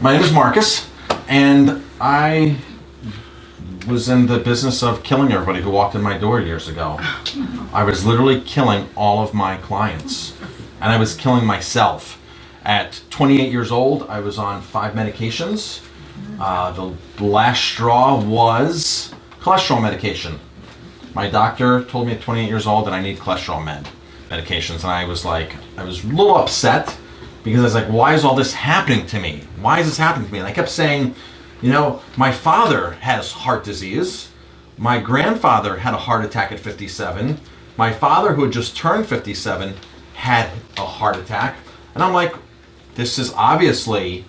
My name is Marcus, and I was in the business of killing everybody who walked in my door years ago. I was literally killing all of my clients, and I was killing myself. At 28 years old, I was on 5 medications. The last straw was cholesterol medication. My doctor told me at 28 years old that I need cholesterol medications, and I was a little upset because I was like, why is all this happening to me? Why is this happening to me? And I kept saying, my father has heart disease. My grandfather had a heart attack at 57. My father, who had just turned 57, had a heart attack. And I'm like, this is obviously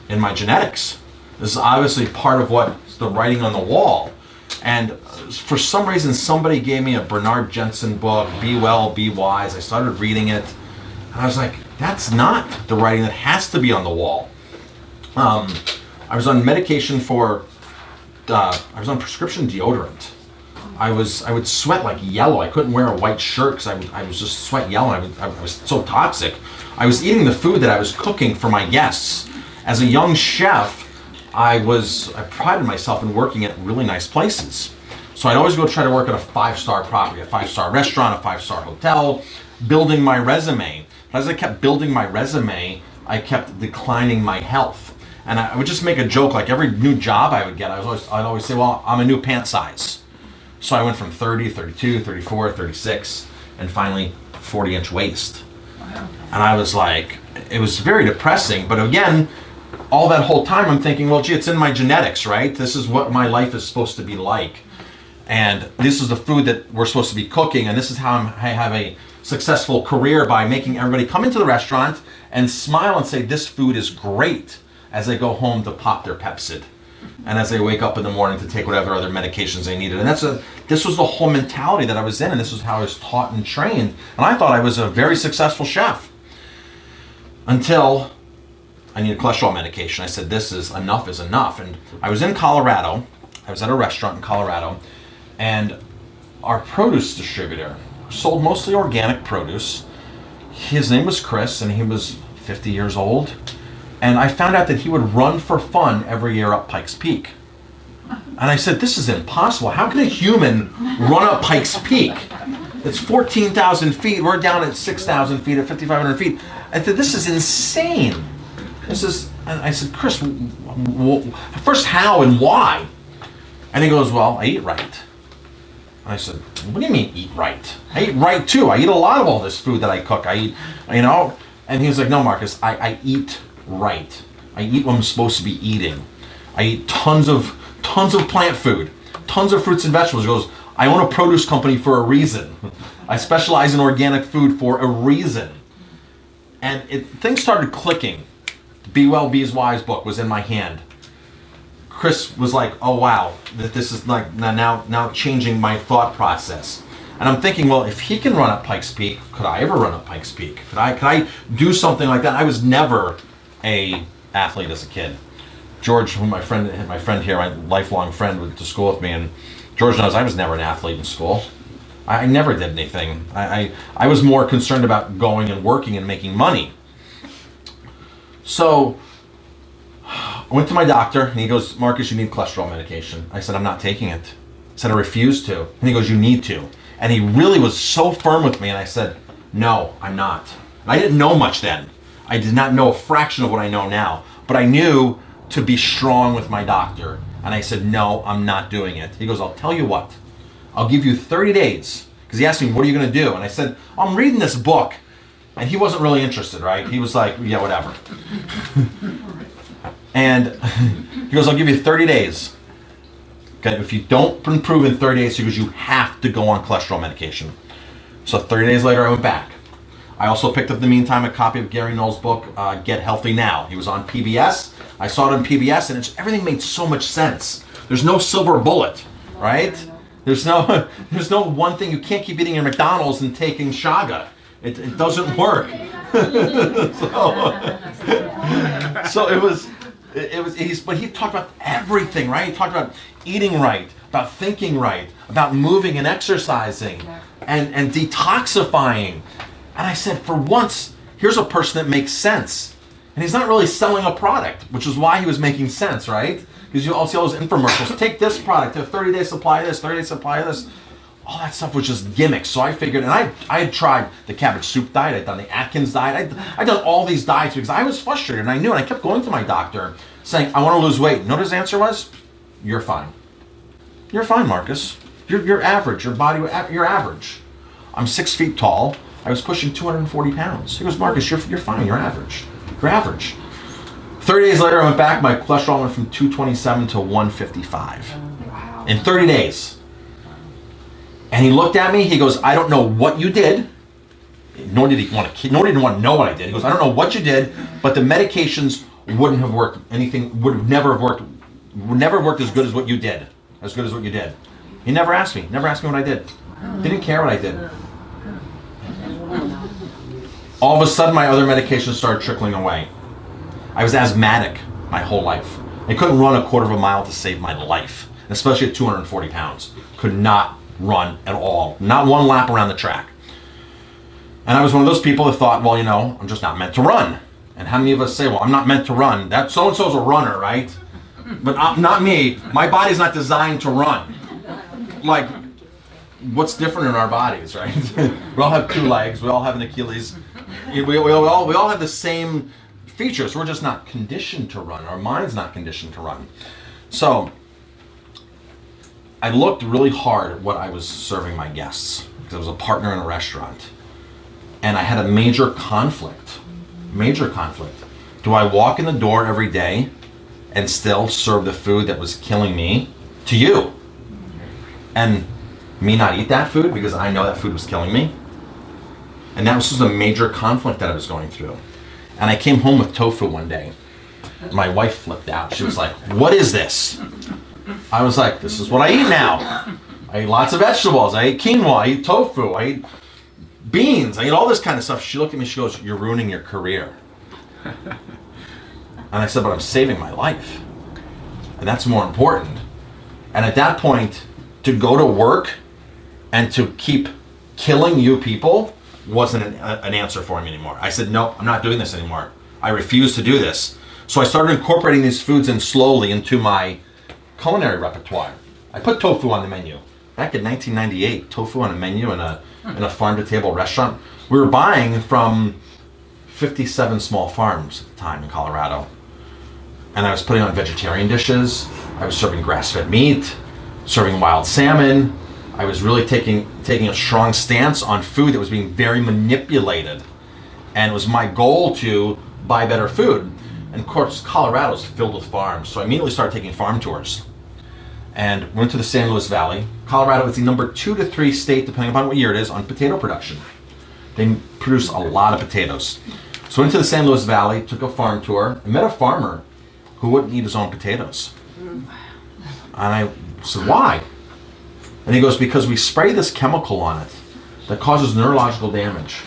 in my genetics. This is obviously part of what's the writing on the wall. And for some reason, somebody gave me a Bernard Jensen book, Be Well, Be Wise. I started reading it, and I was like, that's not the writing that has to be on the wall. I was on medication for, I was on prescription deodorant. I would sweat like yellow. I couldn't wear a white shirt because I was just sweat yellow. I was so toxic. I was eating the food that I was cooking for my guests. As a young chef, I prided myself in working at really nice places. So I'd always go try to work at a 5-star property, a 5-star restaurant, a 5-star hotel, building my resume. But as I kept building my resume, I kept declining my health. And I would just make a joke, like every new job I would get, I'd always say, well, I'm a new pant size. So I went from 30, 32, 34, 36, and finally 40-inch waist. Wow. And I was like, it was very depressing, but again, all that whole time I'm thinking, well, gee, it's in my genetics, right? This is what my life is supposed to be like. And this is the food that we're supposed to be cooking, and this is how I have a successful career, by making everybody come into the restaurant and smile and say, this food is great, as they go home to pop their Pepsid. And as they wake up in the morning to take whatever other medications they needed. And this was the whole mentality that I was in, and this was how I was taught and trained. And I thought I was a very successful chef. Until I needed cholesterol medication. I said, this is enough. And I was in Colorado. I was at a restaurant in Colorado, and our produce distributor sold mostly organic produce. His name was Chris, and he was 50 years old. And I found out that he would run for fun every year up Pikes Peak. And I said, this is impossible. How can a human run up Pikes Peak? It's 14,000 feet. We're down at 6,000 feet, at 5,500 feet. I said, this is insane. And I said, Chris, first how and why? And he goes, well, I eat right. And I said, what do you mean eat right? I eat right too. I eat a lot of all this food that I cook. I eat, And he was like, no, Marcus, I eat right. I eat what I'm supposed to be eating. I eat tons of plant food, tons of fruits and vegetables. He goes, I own a produce company for a reason. I specialize in organic food for a reason. And things started clicking. Be Well, Be Wise book was in my hand. Chris was like, oh wow, this is like now changing my thought process. And I'm thinking, well, if he can run up Pikes Peak, could I ever run up Pikes Peak? Could I do something like that? I was never a athlete as a kid. George, who my friend here, my lifelong friend, went to school with me, and George knows I was never an athlete in school. I never did anything. I was more concerned about going and working and making money. So I went to my doctor, and he goes, Marcus, you need cholesterol medication. I said, I'm not taking it. I said, I refuse to. And he goes, you need to. And he really was so firm with me, and I said, no, I'm not. And I didn't know much then. I did not know a fraction of what I know now, but I knew to be strong with my doctor. And I said, no, I'm not doing it. He goes, I'll tell you what, I'll give you 30 days. Because he asked me, what are you going to do? And I said, I'm reading this book. And he wasn't really interested, right? He was like, yeah, whatever. And he goes, I'll give you 30 days. Okay, if you don't improve in 30 days, he goes, you have to go on cholesterol medication. So 30 days later, I went back. I also picked up in the meantime a copy of Gary Knoll's book, Get Healthy Now. He was on PBS. I saw it on PBS, and everything made so much sense. There's no silver bullet, right? There's no one thing. You can't keep eating your McDonald's and taking Shaga. It doesn't work. So it was. But he talked about everything, right? He talked about eating right, about thinking right, about moving and exercising, and detoxifying. And I said, for once, here's a person that makes sense. And And he's not really selling a product, which is why he was making sense, right? Because you all see all those infomercials. Take this product, a 30-day supply of this, 30-day supply of this. All that stuff was just gimmicks. So I figured, and I had tried the cabbage soup diet, I'd done the Atkins diet, I'd done all these diets because I was frustrated, and I knew, and I kept going to my doctor saying, I want to lose weight. You know what his answer was? You're fine. You're fine, Marcus. You're average. Your body, you're average. I'm 6 feet tall. I was pushing 240 pounds. He goes, Marcus, you're fine. You're average. You're average. 30 days later, I went back. My cholesterol went from 227 to 155. Wow. In 30 days. And he looked at me. He goes, I don't know what you did. Nor did he want to know what I did. He goes, I don't know what you did, but the medications wouldn't have worked. Anything would never have worked. Would never have worked as good as what you did. As good as what you did. He never asked me. Never asked me what I did. Didn't care what I did. All of a sudden, my other medications started trickling away. I was asthmatic my whole life. I couldn't run a quarter of a mile to save my life, especially at 240 pounds. Could not run at all. Not one lap around the track. And I was one of those people that thought, well, I'm just not meant to run. And how many of us say, well, I'm not meant to run? That so-and-so's a runner, right? But not me. My body's not designed to run. Like, what's different in our bodies, right? We all have 2 legs. We all have an Achilles. We all have the same features. We're just not conditioned to run. Our mind's not conditioned to run. So I looked really hard at what I was serving my guests because I was a partner in a restaurant. And I had a major conflict. Do I walk in the door every day and still serve the food that was killing me to you? And me not eat that food because I know that food was killing me? And that was just a major conflict that I was going through. And I came home with tofu one day. My wife flipped out. She was like, what is this? I was like, this is what I eat now. I eat lots of vegetables. I eat quinoa. I eat tofu. I eat beans. I eat all this kind of stuff. She looked at me. She goes, you're ruining your career. And I said, but I'm saving my life. And that's more important. And at that point, to go to work and to keep killing you people wasn't an answer for me anymore. I said, no, I'm not doing this anymore. I refuse to do this. So I started incorporating these foods in slowly into my culinary repertoire. I put tofu on the menu. Back in 1998, tofu on a menu in a farm-to-table restaurant. We were buying from 57 small farms at the time in Colorado. And I was putting on vegetarian dishes. I was serving grass-fed meat, serving wild salmon. I was really taking a strong stance on food that was being very manipulated. And it was my goal to buy better food. And of course, Colorado is filled with farms. So I immediately started taking farm tours. And went to the San Luis Valley. Colorado is the number 2 to 3 state, depending upon what year it is, on potato production. They produce a lot of potatoes. So I went to the San Luis Valley, took a farm tour, and met a farmer who wouldn't eat his own potatoes. And I said, why? And he goes, because we spray this chemical on it that causes neurological damage.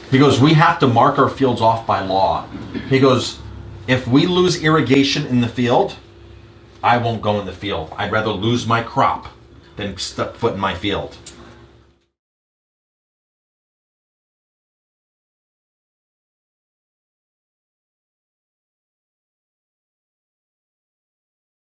He goes, we have to mark our fields off by law. He goes, if we lose irrigation in the field, I won't go in the field. I'd rather lose my crop than step foot in my field.